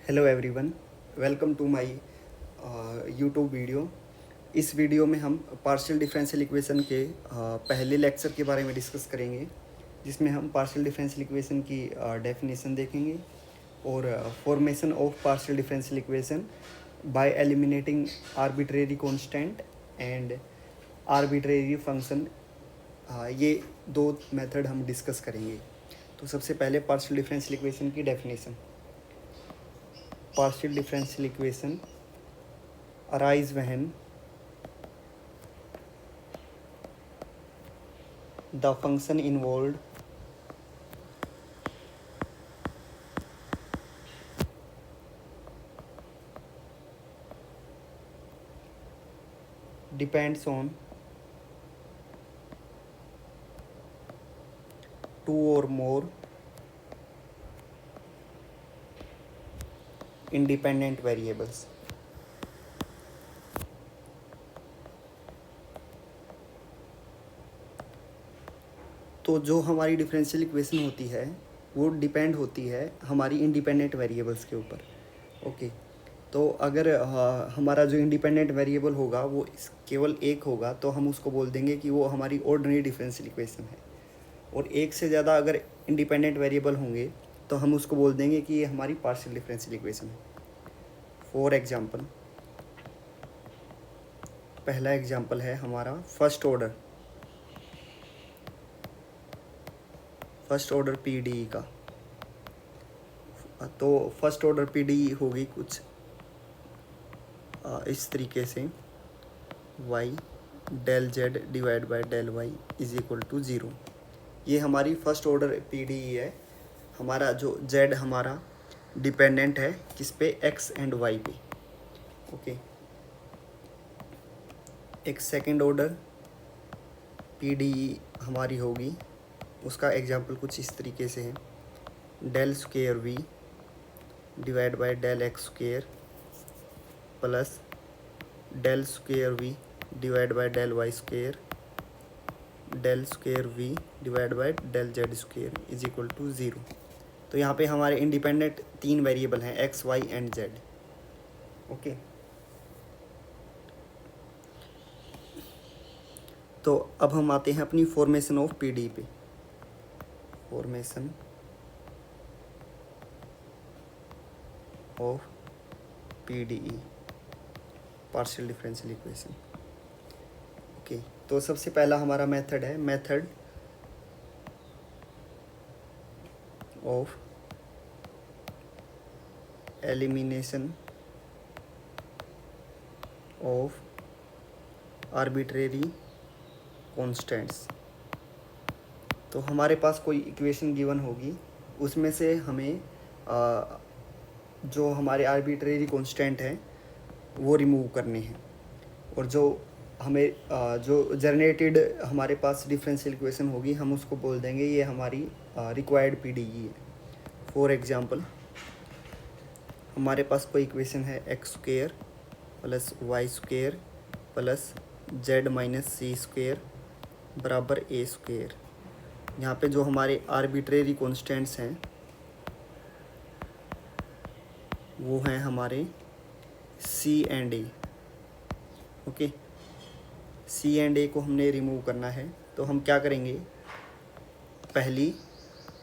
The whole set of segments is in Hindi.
Hello everyone, welcome to my YouTube video. इस वीडियो में हम पार्शियल डिफरेंशियल इक्वेशन के पहले लेक्चर के बारे में डिस्कस करेंगे, जिसमें हम पार्शियल डिफरेंशियल इक्वेशन की डेफिनेशन देखेंगे और formation of partial differential equation by eliminating arbitrary constant and arbitrary function. ये दो मेथड हम डिस्कस करेंगे। तो सबसे पहले पार्शियल डिफरेंशियल इक्वेशन की definition. Partial differential equation arise when the function involved depends on two or more independent variables। तो जो हमारी डिफरेंशियल इक्वेशन होती है वो डिपेंड होती है हमारी इंडिपेंडेंट वेरिएबल्स के ऊपर। ओके, तो अगर हमारा जो इंडिपेंडेंट वेरिएबल होगा वो केवल एक होगा तो हम उसको बोल देंगे कि वो हमारी ऑर्डिनरी डिफरेंशियल इक्वेशन है। और एक से ज़्यादा अगर इंडिपेंडेंट वेरिएबल होंगे तो हम उसको बोल देंगे कि ये हमारी पार्शियल डिफरेंशियल इक्वेशन है। फॉर एग्जांपल, पहला एग्जांपल है हमारा फर्स्ट ऑर्डर पीडीई का। तो फर्स्ट ऑर्डर पीडीई होगी कुछ इस तरीके से, y del z divide by del y is equal to 0। ये हमारी फर्स्ट ऑर्डर पीडीई है। हमारा जो z हमारा डिपेंडेंट है किस पे, x एंड y पे। ओके, एक सेकंड ऑर्डर पीडीई हमारी होगी, उसका एग्जांपल कुछ इस तरीके से है, del square v divide by del x square plus del square v divide by del y square del square v divide by del z square is equal to 0। तो यहाँ पे हमारे इंडिपेंडेंट तीन वेरिएबल हैं, x y and z. Okay, तो अब हम आते हैं अपनी फॉर्मेशन ऑफ पीडी पे। Formation of PDE, partial differential equation. Okay, तो सबसे पहला हमारा मेथड है method of elimination of arbitrary constants. तो हमारे पास कोई इक्वेशन गिवन होगी, उसमें से हमें जो हमारे आर्बिट्रेरी कॉन्स्टेंट हैं वो रिमूव करने हैं, और जो हमें जो जनरेटेड हमारे पास डिफरेंशियल इक्वेशन होगी हम उसको बोल देंगे ये हमारी रिक्वायर्ड पीडीई है। फॉर एग्जांपल, हमारे पास कोई इक्वेशन है x square plus y square plus z minus c square बराबर ए स्क्वेयर। यहाँ पे जो हमारे आर्बिट्रेरी कॉन्स्टेंट्स हैं वो हैं हमारे c and a. Okay, c and a को हमने रिमूव करना है, तो हम क्या करेंगे, पहली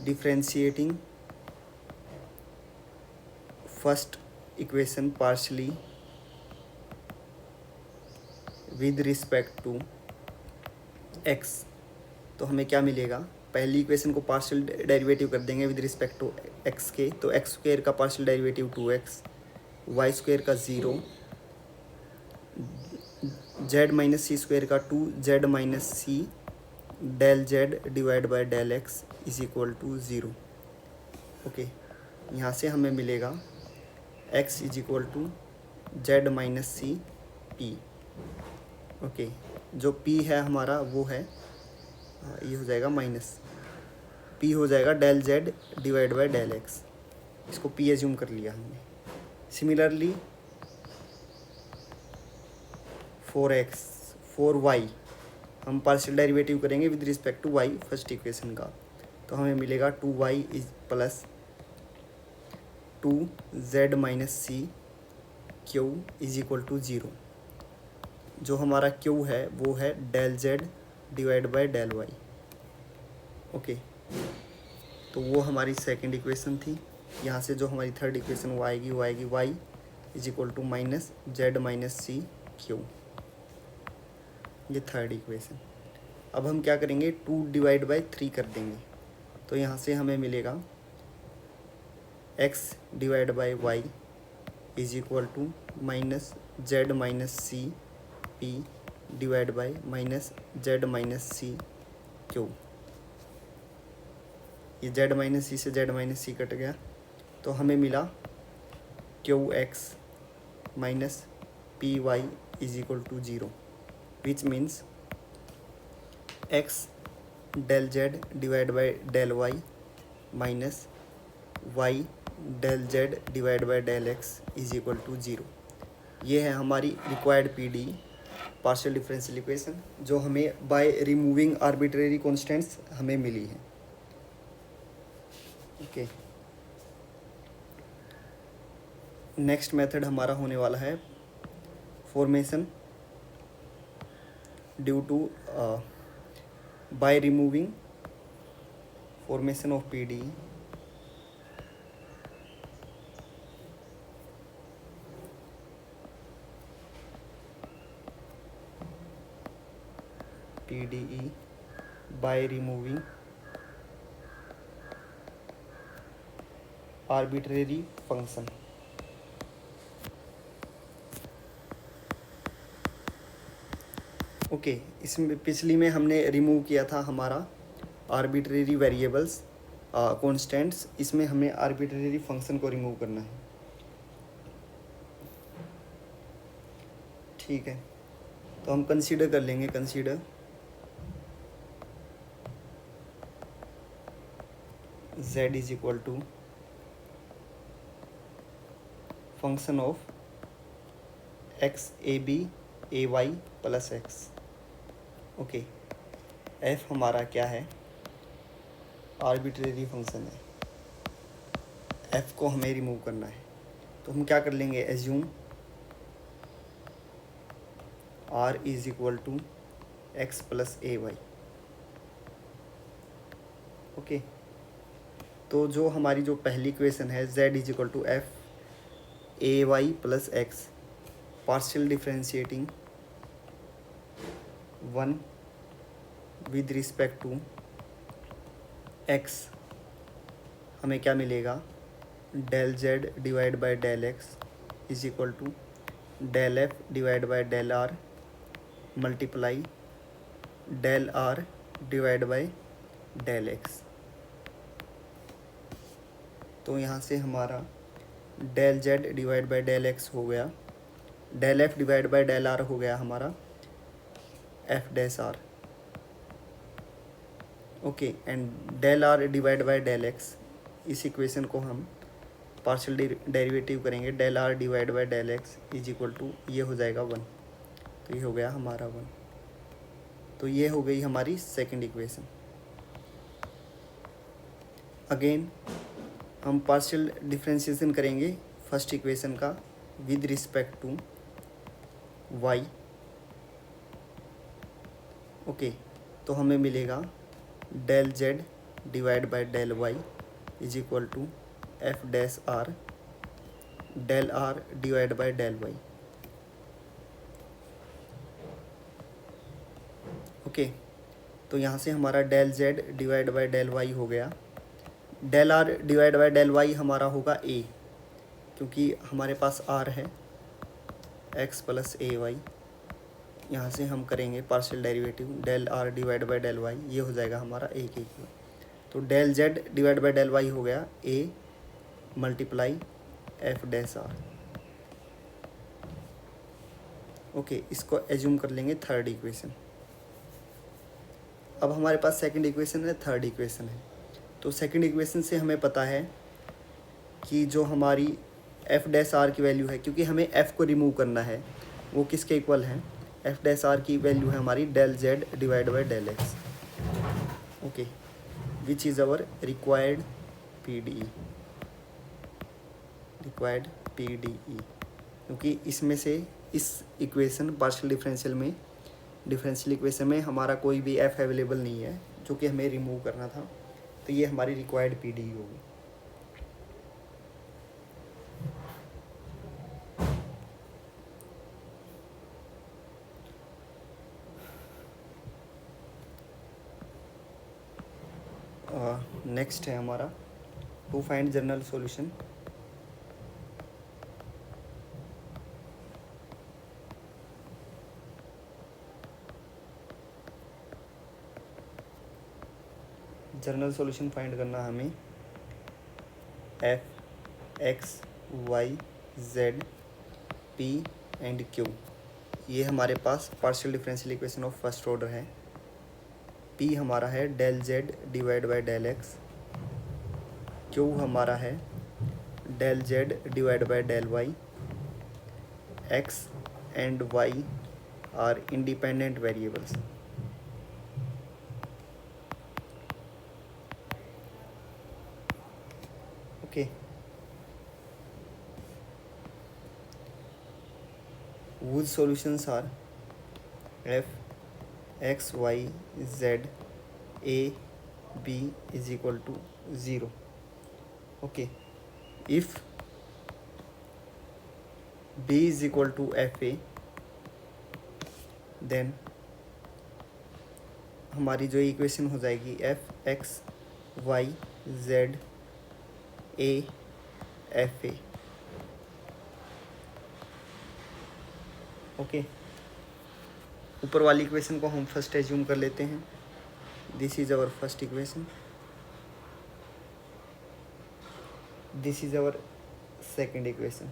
differentiating first equation partially with respect to x. तो हमें क्या मिलेगा, पहली इक्वेशन को पार्शियल डेरिवेटिव कर देंगे विद रिस्पेक्ट टू एक्स के, तो एक्स स्क्वेयर का partial derivative 2x, y square का 0, जेड माइनस सी स्क्वेयर का 2z minus c del z divide by del x is equal to 0। Okay, यहाँ से हमें मिलेगा x is equal to z minus c p. Okay, जो p है हमारा वो है, ये हो जाएगा माइनस p हो जाएगा del z divide by del x, इसको p एज्यूम कर लिया हमने। सिमिलरली फॉर वाई हम पार्शियल डेरिवेटिव करेंगे with respect to y first equation का, तो हमें मिलेगा 2y is plus 2z-c q is equal to 0। जो हमारा क्यू है वो है del z divide by del y. Okay, तो वो हमारी सेकंड इक्वेशन थी। यहाँ से जो हमारी थर्ड इक्वेशन वो आएगी y is equal to minus z minus c q. ये थर्ड इक्वेशन। अब हम क्या करेंगे, 2 डिवाइड बाय 3 कर देंगे। तो यहाँ से हमें मिलेगा x divide by y is equal to minus z minus c p divide by minus z minus c q. ये जेड माइनस सी से जेड माइनस सी कट गया, तो हमें मिला q x minus p y is equal to 0, which means x del z divide by del y minus y del z divide by del x is equal to 0। ये है हमारी required PD partial differential equation, जो हमें बाय रिमूविंग आर्बिट्रेरी कॉन्स्टेंट्स हमें मिली है। ओके, नेक्स्ट मेथड हमारा होने वाला है formation due to by removing formation of PD PDE by removing arbitrary function। Okay, इसमें पिछली में हमने रिमूव किया था हमारा आर्बिट्रेरी वेरिएबल्स कॉन्स्टेंट्स। इसमें हमें आर्बिट्रेरी फंक्शन को रिमूव करना है। ठीक है, तो हम कंसीडर कर लेंगे, consider z is equal to function of x a b a y plus x. Okay, f हमारा क्या है, आर्बिट्रेरी फंक्शन है, f को हमें रिमूव करना है। तो हम क्या कर लेंगे, assume r is equal to x plus a y. Okay, तो जो हमारी जो पहली इक्वेशन है z is equal to f a y plus x partial differentiating 1 with respect to x, हमें क्या मिलेगा, del z divide by del x is equal to del f divide by del r multiply del r divide by del x. तो यहाँ से हमारा del z divide by del x हो गया, del f divide by del r हो गया हमारा f dash r. Okay, and del r divide by del x, इस इक्वेशन को हम पार्शियल डेरिवेटिव करेंगे, del r divide by del x is equal to ये हो जाएगा 1। तो ये हो गया हमारा 1। तो ये हो गई हमारी सेकंड इक्वेशन। अगेन हम पार्शियल डिफरेंशिएशन करेंगे फर्स्ट इक्वेशन का with respect to y। Okay, तो हमें मिलेगा del z divide by del y is equal to f dash r del r divide by del y. Okay, तो यहाँ से हमारा del z divide by del y हो गया, del r divide by del y हमारा होगा a, क्योंकि हमारे पास r है x प्लस ए वाई। यहाँ से हम करेंगे partial derivative del r divide by del y, ये हो जाएगा हमारा a के इक्वल। तो del z divide by del y हो गया a multiply f dash r. Okay, इसको एज्यूम कर लेंगे थर्ड इक्वेशन। अब हमारे पास सेकंड इक्वेशन है, थर्ड इक्वेशन है। तो सेकंड इक्वेशन से हमें पता है कि जो हमारी एफ डैश आर की वैल्यू है, क्योंकि हमें एफ को रिमूव करना है, वो किसके इक्वल है, एफ डैश आर की वैल्यू है हमारी del z divide by del x. Okay, which is our required PDE. Required PDE, क्योंकि इसमें से इस इक्वेशन पार्शियल डिफरेंशियल इक्वेशन में हमारा कोई भी f अवेलेबल नहीं है जो कि हमें रिमूव करना था, तो ये हमारी रिक्वायर्ड PDE होगी। नेक्स्ट है हमारा to find general solution. General solution find करना हमें f x y z p and q, ये हमारे पास partial differential equation of first order है। p हमारा है del z divide by del x, q हमारा है del z divide by del y, x and y are independent variables. Okay, whose solutions are f x y z a b is equal to 0. Okay, if b is equal to fa, then हमारी जो इक्वेशन हो जाएगी f x y z a f a। Okay, ऊपर वाली इक्वेशन को हम फर्स्ट एज्यूम कर लेते हैं। This is our first equation, this is our second equation.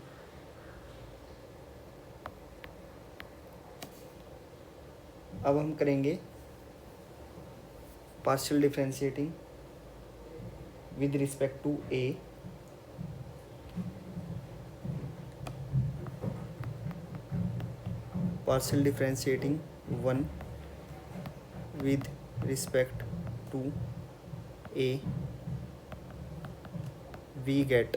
अब हम करेंगे partial differentiating with respect to a, partial differentiating 1 with respect to a, we get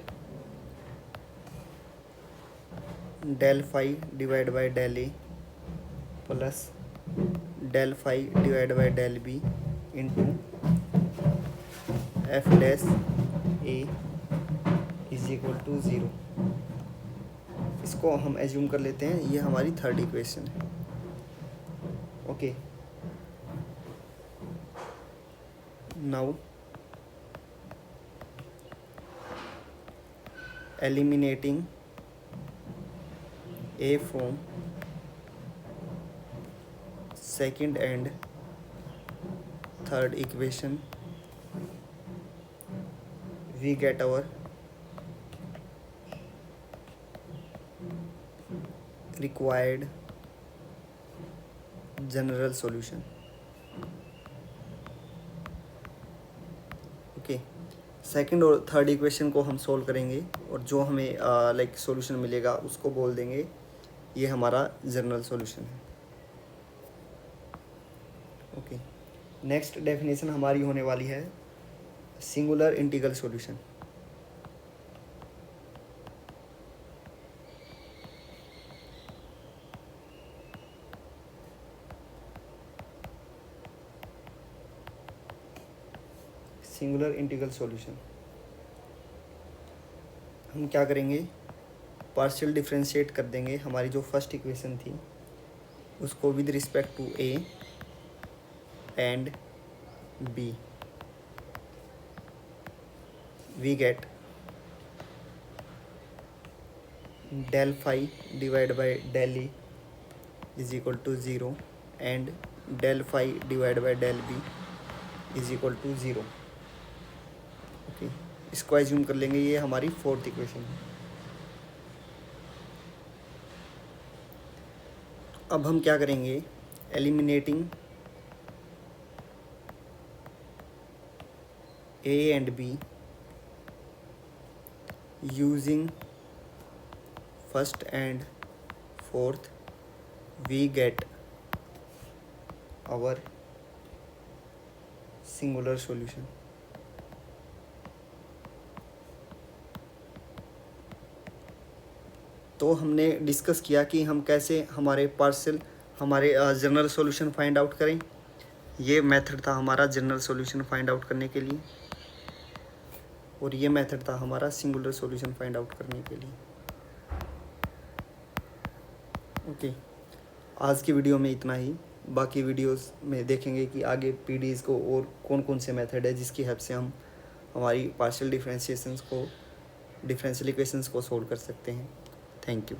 del phi divided by del a plus del phi divided by del b into f dash a is equal to 0। इसको हम एज्यूम कर लेते हैं, ये हमारी थर्ड इक्वेशन है। Okay, now eliminating a from second and third equation, we get our required general solution. Okay, second और थर्ड इक्वेशन को हम सोल्व करेंगे और जो हमें लाइक सॉल्यूशन मिलेगा उसको बोल देंगे ये हमारा जनरल सॉल्यूशन है। ओके, नेक्स्ट डेफिनेशन हमारी होने वाली है singular integral solution. Singular integral solution हम क्या करेंगे, पार्शियल डिफरेंशिएट कर देंगे हमारी जो फर्स्ट इक्वेशन थी उसको with respect to a and b, we get del phi divided by del e is equal to 0 and del phi divided by del b is equal to 0। Okay, इसको एज्यूम कर लेंगे, ये हमारी फोर्थ इक्वेशन है। अब हम क्या करेंगे, eliminating a and b using first and fourth, we get our singular solution। तो हमने डिस्कस किया कि हम कैसे हमारे जनरल सॉल्यूशन फाइंड आउट करें। ये मेथड था हमारा जनरल सॉल्यूशन फाइंड आउट करने के लिए, और ये मेथड था हमारा सिंगुलर सॉल्यूशन फाइंड आउट करने के लिए। ओके, आज की वीडियो में इतना ही। बाकी वीडियोस में देखेंगे कि आगे पीडीज को और कौन कौन से मेथड है जिसकी हेल्प से हम हमारी पार्शियल डिफरेंशियल इक्वेशंस को सोल्व कर सकते हैं। Thank you.